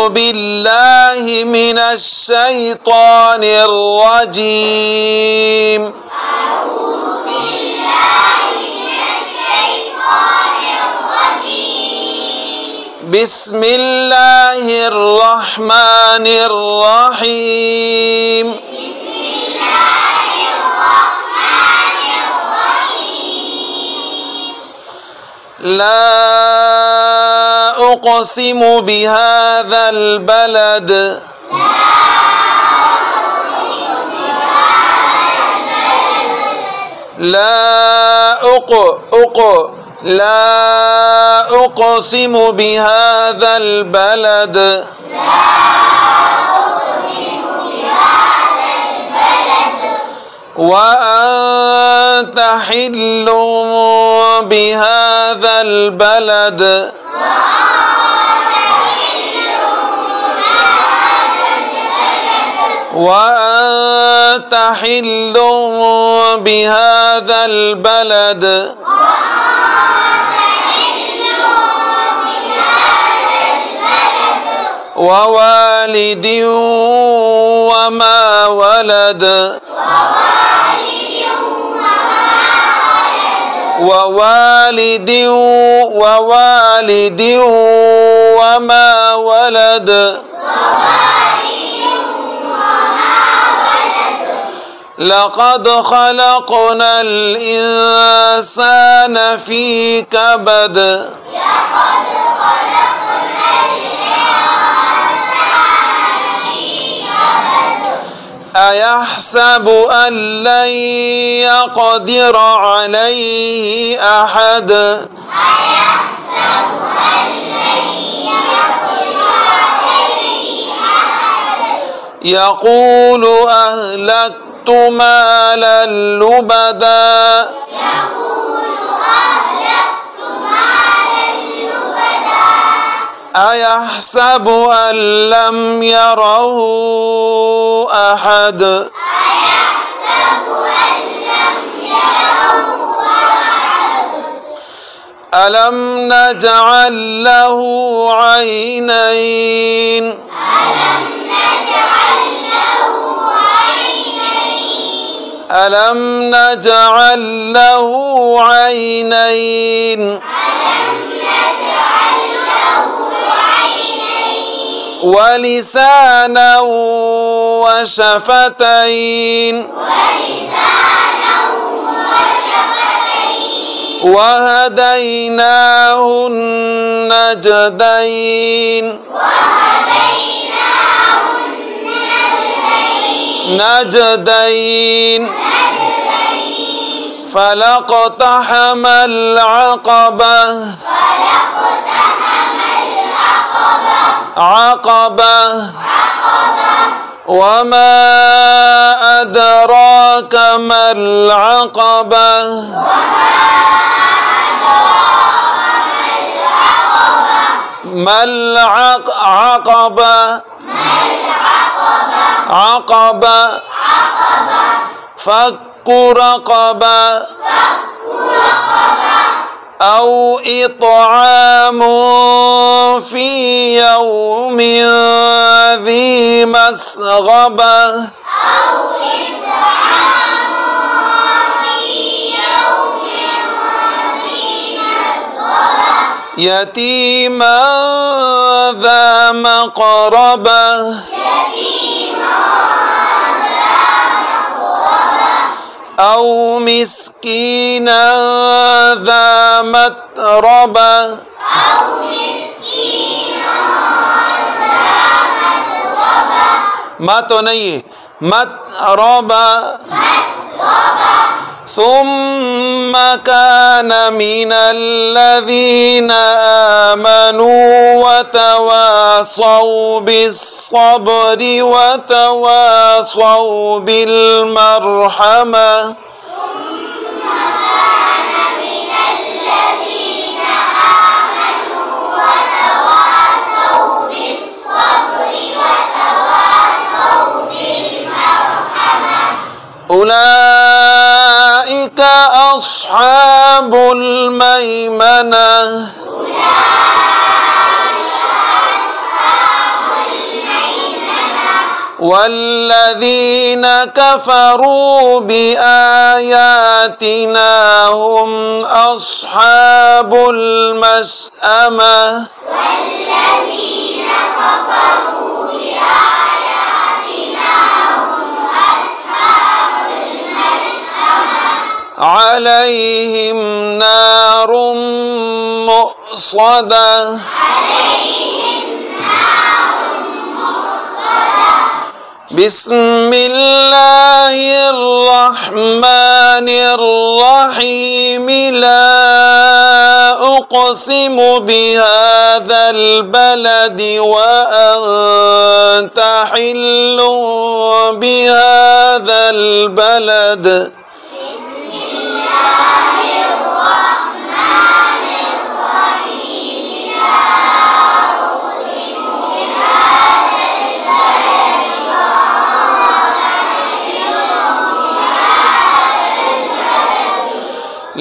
بالله من الشيطان الرجيم. بسم الله الرحمن الرحيم. لا أقسم بهذا البلد. لا أقسم بهذا البلد. وأنت حل بهذا البلد. وأنت حل بهذا البلد. ووالد وما ولد. ووالد وما ولد. لقد خلقنا الإنسان في كبد. أيحسب أن لن يقدر عليه أحد. يقول أهلكت مالا لبدا. أيحسب أن لم يره أحد. ألم نجعل له عينين. ألم نجعل له عينين. ولسانا وشفتين. وهديناه النجدين. فلاقتحم العقبة. وما أدراك ما العقبة. ما العقبة. فك رقبة. أو إطعام في يوم ذي مسغبة. يتيما ذا مقربة. أو مسكينا ذا متربة. ما تو नहीं है متربة. ثم كان من الذين آمنوا وتواصوا بالصبر وتواصوا بالمرحمة. أولئك أصحاب الميمنة. والذين كفروا بآياتنا هم أصحاب المشأمة والذين كفروا بآياتنا هم أصحاب المشأمة عليهم نار مؤصدة بسم الله الرحمن الرحيم لا أقسم بهذا البلد وأنت حل بهذا البلد بسم الله الرحمن الرحيم لا أقسم بهذا البلد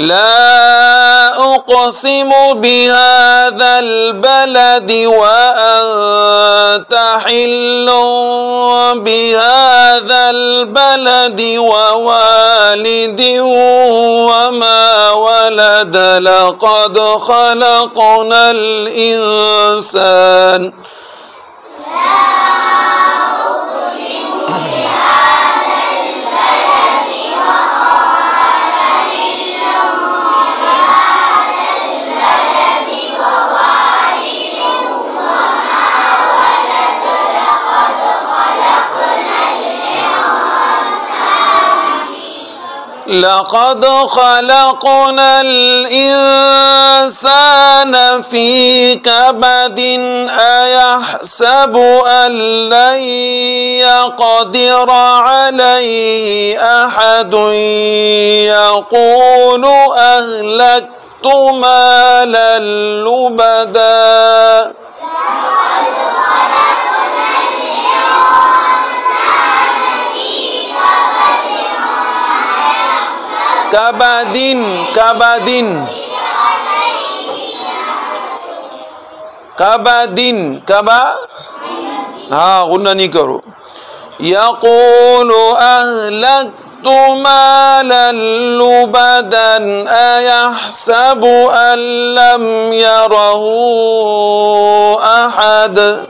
لا أقسم بهذا البلد وأنت حل بهذا البلد ووالد وما ولد لقد خلقنا الإنسان لقد خلقنا الإنسان في كبد أيحسب أن لن يقدر عليه أحد يقول أهلكت مالا لبدا كبد हाँ गुन्ना नहीं करो يقول أهلكت مالا لبدا أيحسب أن لم يره أحد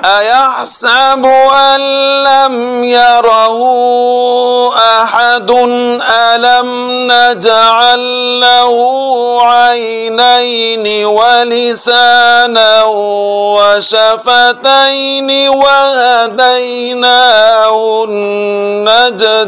أيحسب أن لم يره أحد ألم نجعل له عينين ولسانا وشفتين وهديناه النجدين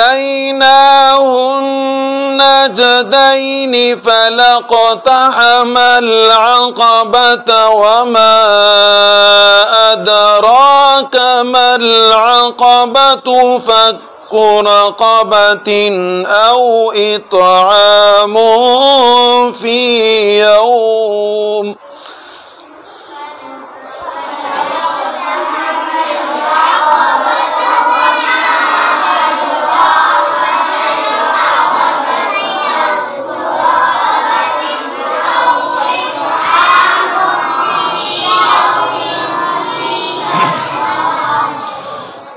وهديناه النجدين فلاقتحم العقبة وما أدراك ما العقبة فك رقبة أو إطعام في يوم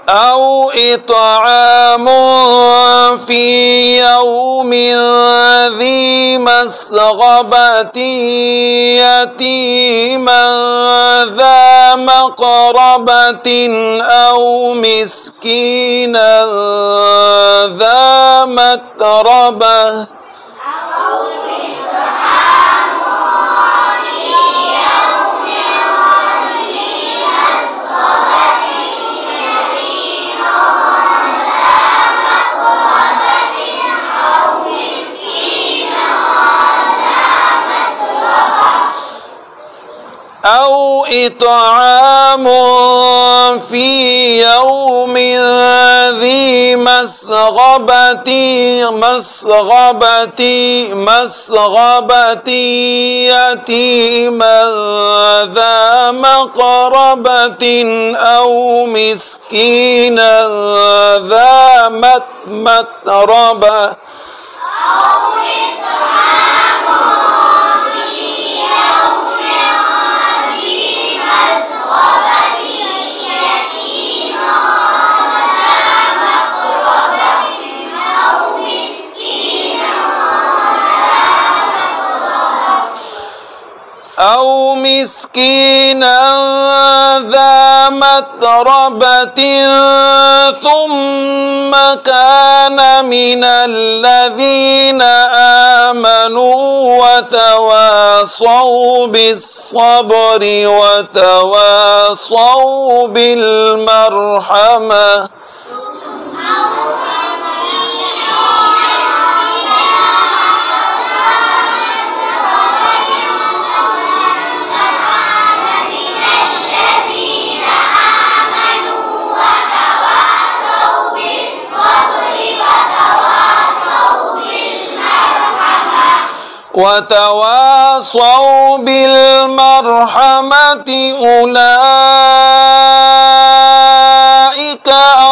أو إطعام في يوم ذي مسغبة يتيما ذا مقربة أو مسكينا ذا متربة أو إطعام مسغبة يتيما ذا مقربة أو مسكينا ذا متربة أو مسكينا ذا متربة ثم كان من الذين آمنوا وتواصوا بالصبر وتواصوا بالمرحمة وتواصوا بالمرحمة أولئك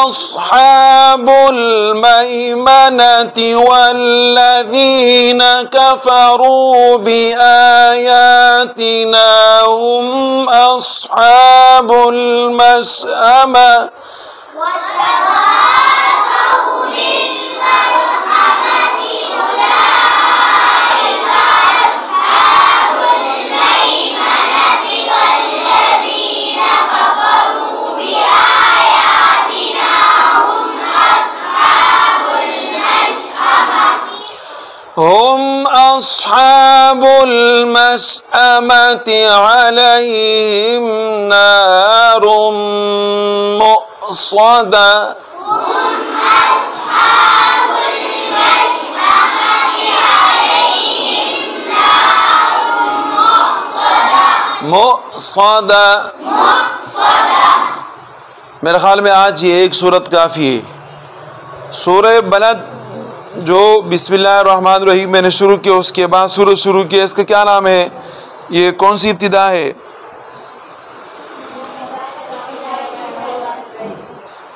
أصحاب الميمنة والذين كفروا بآياتنا هم أصحاب المشأمة هم أصحاب المشأمة عليهم نار مؤصدة مؤصدة میرے خیال میں آج یہ ایک صورت کافی ہے. سورہ بلد جو بسم اللہ الرحمن الرحیم میں نے شروع کیا اس کے بعد سورہ شروع کیا، اس کا کیا نام ہے؟ یہ کون سی ابتدا ہے؟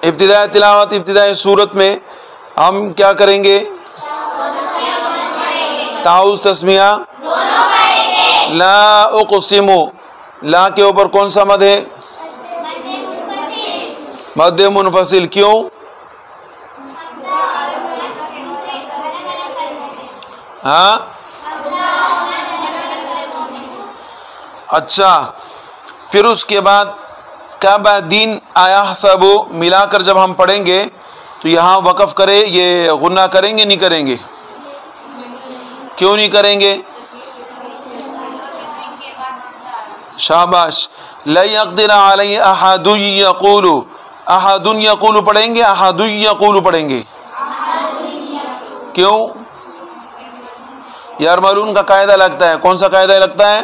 ابتداء تلاوت. ابتداء سورت میں ہم کیا کریں گے؟ تعوذ تسمیہ. لا اقسم، لا کے اوپر کون سا مد ہے؟ مد منفصل. کیوں؟ ہاں اچھا. پھر اس کے بعد کابدین آیا حسب ملا کر جب ہم پڑھیں گے تو یہاں وقف کرے یہ غنہ کریں گے نہیں کریں گے؟ کیوں نہیں کریں گے؟ شاباش. لا يقدر علی احد یقول، احد یقول پڑھیں گے احد یقول پڑھیں گے؟ کیوں؟ یرملون کا قاعدہ لگتا ہے. کون سا قاعدہ لگتا ہے؟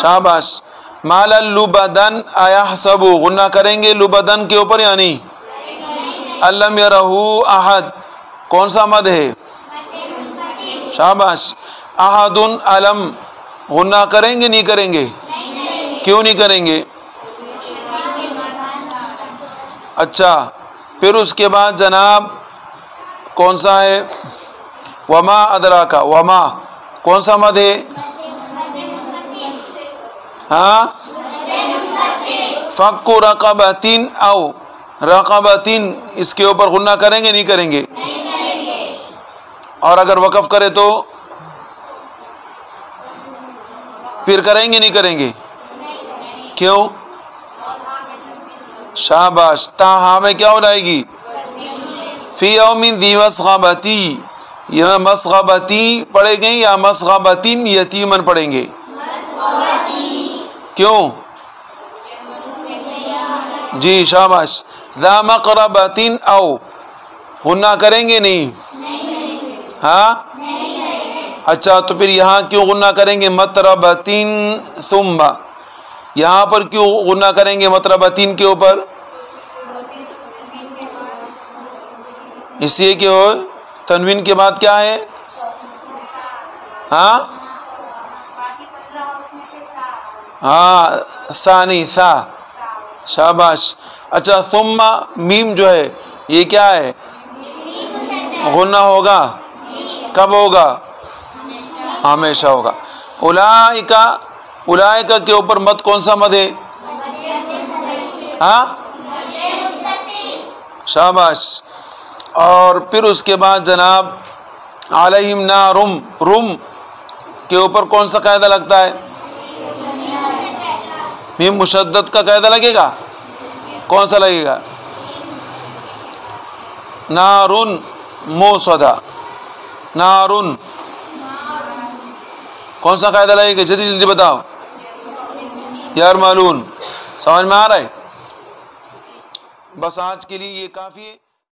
شاباش. مال لبدن آیا حسب غنہ کریں گے لبدن کے اوپر یا نہیں؟ علم یرہ احد کون سا مد ہے؟ شاباش. احد علم غنہ کریں گے نہیں کریں گے؟ کیوں نہیں کریں گے؟ اچھا. پھر اس کے بعد جناب کون سا ہے؟ وما ادراکا، وما کون سا مد ہے؟ ہاں فک رقبتین او رقبتین اس کے اوپر غنہ کریں گے نہیں کریں گے؟ اور اگر وقف کرے تو پھر کریں گے نہیں کریں گے؟ کیوں؟ شاباش. تاہا میں کیا ہو جائے گی؟ فی یوم ذی مسغبتی، یہ مسغبتی پڑھیں گے یا مسغبتین یتیمن پڑھیں گے؟ کیوں؟ جی شاباش. ذا مقربتین او غنہ کریں گے نہیں؟ ہاں اچھا. تو پھر یہاں کیوں غنہ کریں گے متربتین ثم؟ یہاں پر کیوں غنہ کریں گے متربتین کے اوپر؟ اس لیے کہ وہ تنوین کے بعد کیا ہے؟ ہاں ہاں ثانی سا، شاباش. اچھا ثم میم جو ہے یہ کیا ہے؟ غنہ ہوگا. کب ہوگا؟ ہمیشہ ہوگا. اولئکا، اولئکا کے اوپر مد کون سا مد ہے؟ ہاں شاباش. اور پھر اس کے بعد جناب علیہم نارم، رم کے اوپر کون سا قاعدہ لگتا ہے؟ میم مشدد کا قاعدہ لگے گا. کون سا لگے گا؟ نارن موصدہ، نارن. کون سا قاعدہ لگے گا؟ جلدی جلدی بتاؤ. یرملون. سمجھ میں آ رہا ہے؟ بس آج کے لیے یہ کافی ہے.